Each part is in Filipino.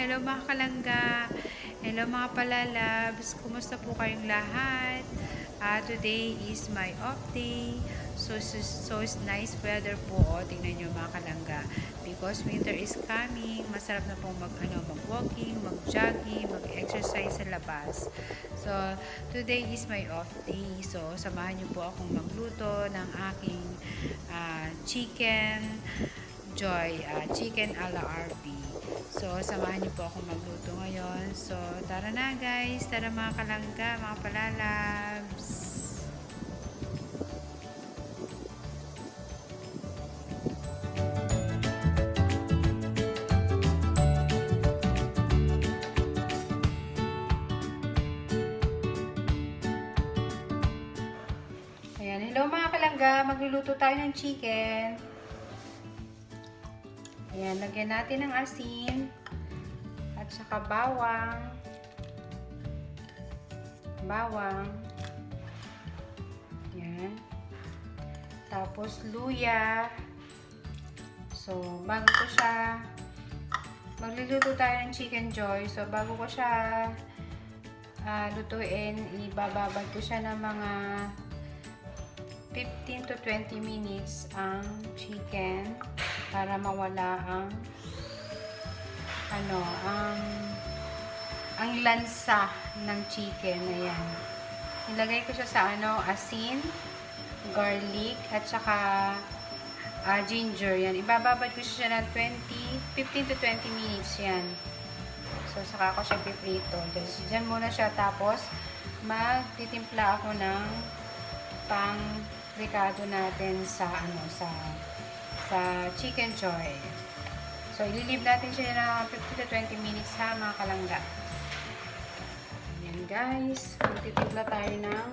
hello mga kalangga, hello mga palalabs, kumusta po kayong lahat? Today is my off day, so it's nice weather po, tingnan nyo mga kalangga, because winter is coming, masarap na po mag-walking, mag-jogging, mag-exercise sa labas. So, today is my off day, so samahan nyo po akong magluto ng aking chicken Joy, chicken a la RB. So, samahan niyo po akong magluto ngayon. So, tara na guys. Tara mga kalangga, mga palalabs. Ayan, hello mga kalangga. Magluluto tayo ng chicken. Ayan, lagyan natin ng asin at saka bawang. Ayan. Tapos luya. So, bago ko siya, magluluto tayo ng chicken joy. So, bago ko siya lutuin, ibababad ko siya ng mga 15 to 20 minutes ang chicken para mawala ang lansa ng chicken. Ayan. Nilagay ko siya sa asin, garlic, at saka ginger. Yan. Ibababad ko siya ng 15 to 20 minutes. Yan. So, saka ko siya piprito. Diyan muna siya. Tapos, magtitimpla ako ng pang-ricado natin sa chicken joy. So, ililib natin siya na 15 to 20 minutes ha, mga kalangga. Ayan guys, magtitimpla tayo ng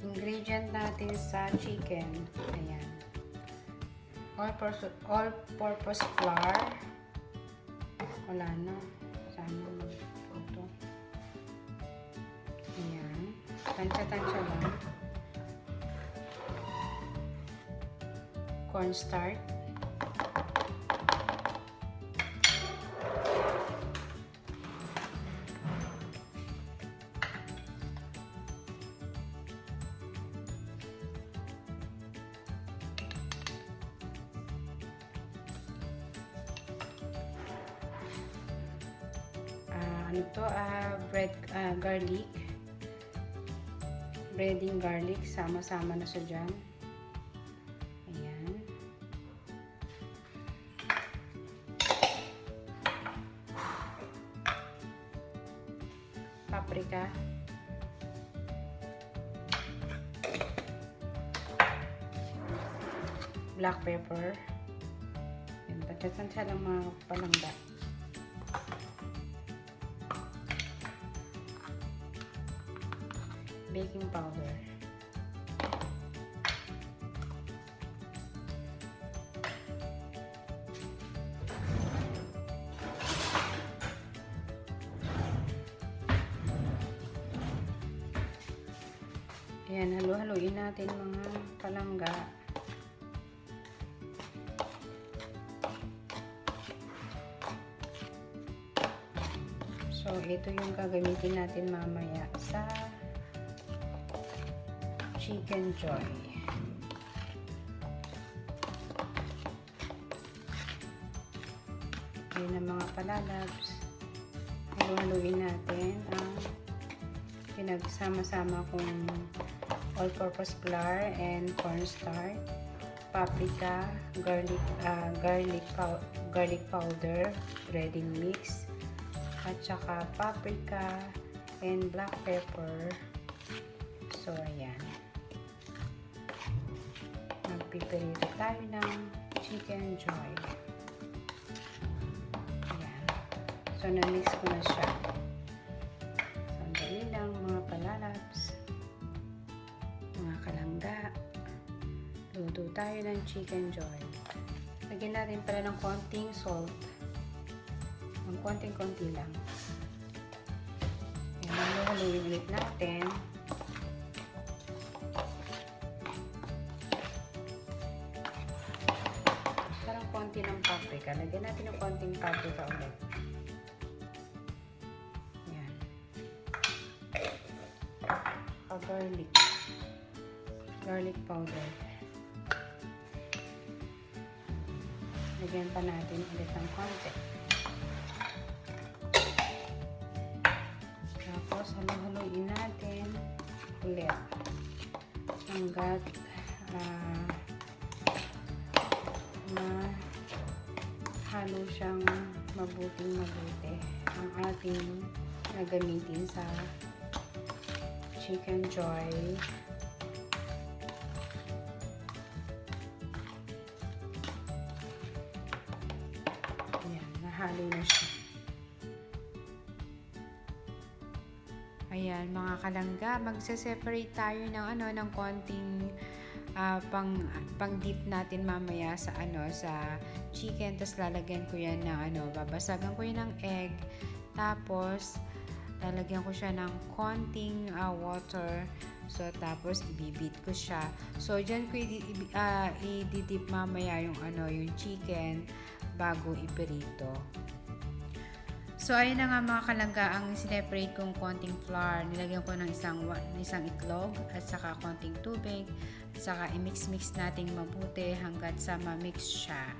ingredient natin sa chicken. Ayan. All-purpose flour. Wala na. Sana mag-photo. Ayan. Tansya-tansya lang. Cornstarch. Garlic. Breading garlic, sama-sama na siya dyan. Ayan. Paprika. Black pepper. Ayan, tansya-tansya lang mga palangga. Baking powder. Ayan, halo-haloin natin mga palangga. So, ito yung gagamitin natin mamaya sa chicken joy. Ayan ang mga palalabs. Haluin natin ang pinagsama-sama kong all-purpose flour and cornstarch, paprika, garlic powder, breading mix, at saka paprika and black pepper. So, ayan. Magpipirito tayo ng chicken joy. Ayan. So, na-mix ko na siya. Sandali lang mga palalabs. Mga kalangga. Luto tayo ng chicken joy. Lagyan natin pala ng konting salt. Ng konting-konti lang. Ayan. Haluin ulit natin. konti ng paprika. Lagyan natin ng konting paprika ulit. Yan. Garlic. Garlic powder. Lagyan pa natin ulit ng konti. Tapos, haluhaluin natin ulit hanggat halo siyang mabuti ang ating nagamitin sa Chicken Joy. Ayan, nahalo na siya. Ayan, mga kalangga, magse-separate tayo ng konting pang dip natin mamaya sa sa chicken. Tapos lalagyan ko yan ng babasagan ko yan ng egg. Tapos lalagyan ko siya ng konting water. So tapos ibibit ko siya. So diyan ko i-dip mamaya yung yung chicken bago iprito. So, ayun na nga mga kalangga, ang sineparate kong konting flour. Nilagyan ko ng isang itlog at saka konting tubig. At saka i-mix-mix nating mabuti hanggat sa ma-mix siya.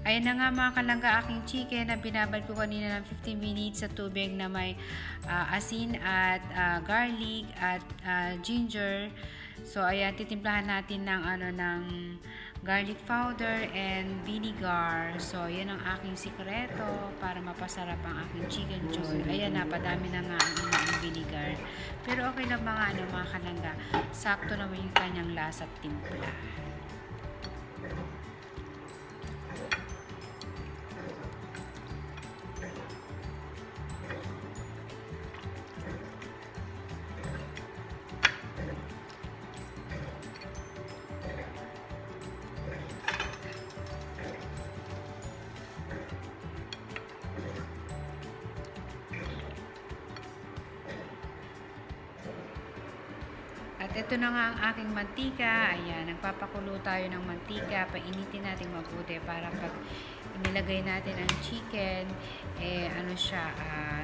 Ayan na nga mga kalangga, aking chicken na binabad ko kanina ng 15 minutes sa tubig na may asin at garlic at ginger. So ayan, titimplahan natin ng garlic powder and vinegar. So yan ang aking sikreto para mapasarap ang aking chicken joy. Ayan, napadami na nga ang vinegar. Pero okay lang mga kalangga, sakto naman yung kanyang lasa at timpla. At ito na nga ang aking mantika. Ayan, nagpapakulo tayo ng mantika. Painitin natin mabuti para pag inilagay natin ang chicken,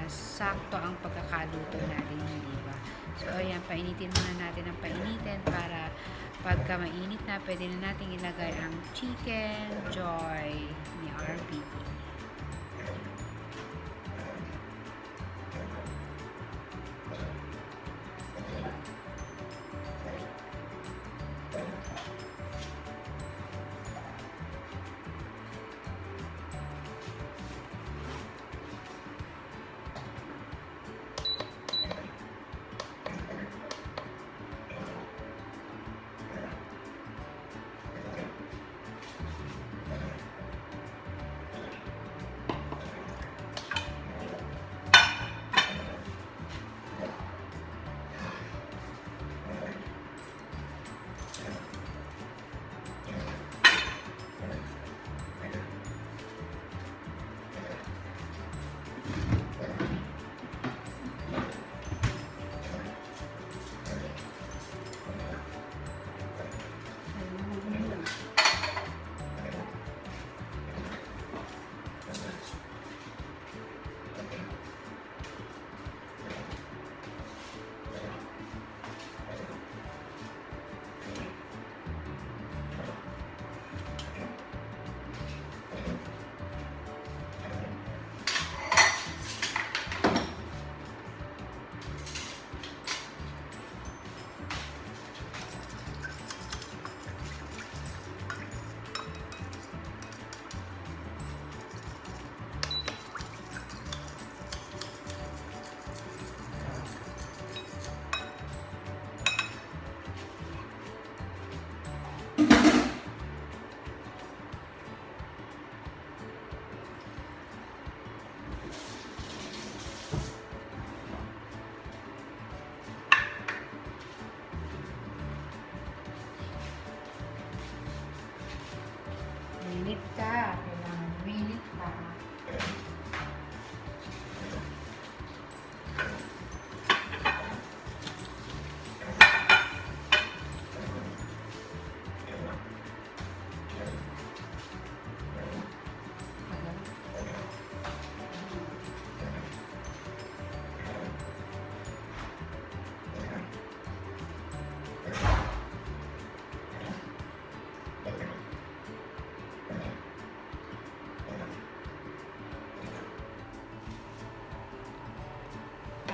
sakto ang pagkakaluto natin, hindi ba? So, ayan, painitin muna natin ang painitin para pagka mainit na, pwede na natin ilagay ang Chicken Joy ni RBE. Mainit ka. Kailangan mainit ka.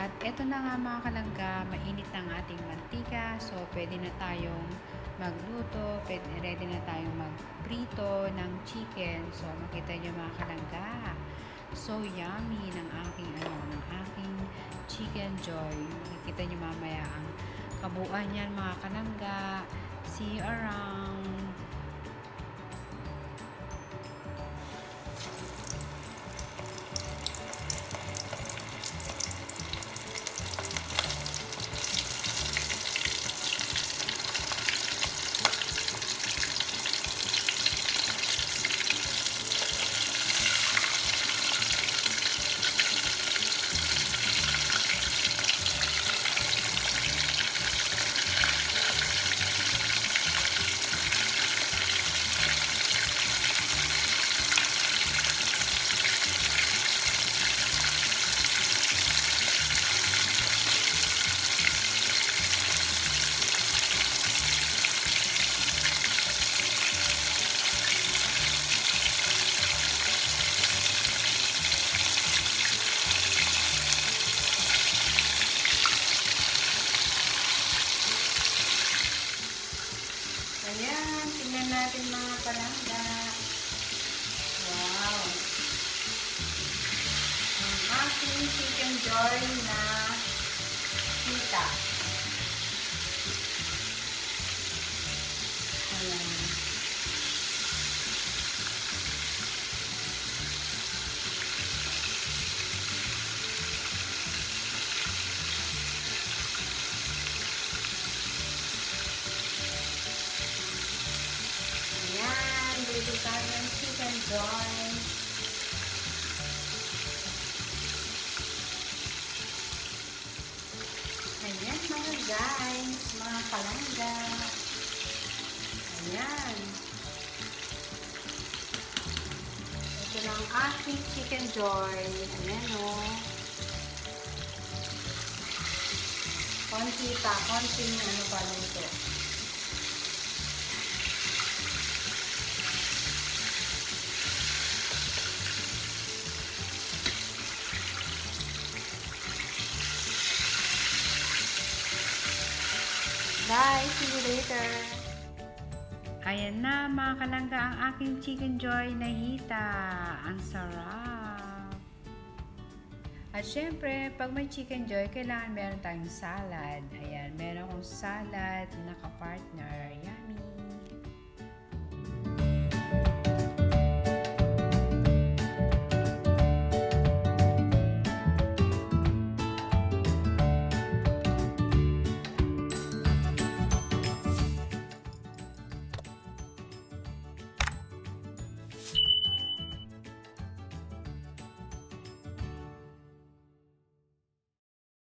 At eto na nga mga kalangga, mainit na ang ating mantika. So, pwede na tayong magluto, ready na tayong magprito ng chicken. So, makita nyo mga kalangga. So, yummy ng aking chicken joy. Makikita nyo mamaya ang kabuuan niyan mga kalangga. See you around. Ayan, tingnan natin mga palangga. Wow! Ang aking chicken joy na pita. Ayan. Dito tayo ng chicken joy. Ayan mga guys, mga palangga. Ayan. Ito na ang aking chicken joy. Ayan o. Konting ano pa nito. Bye! See you later! Ayan na mga kalangga ang aking chicken joy na hita. Ang sarap! At syempre, pag may chicken joy, kailangan meron tayong salad. Ayan, meron akong salad na ka-partner. Yummy!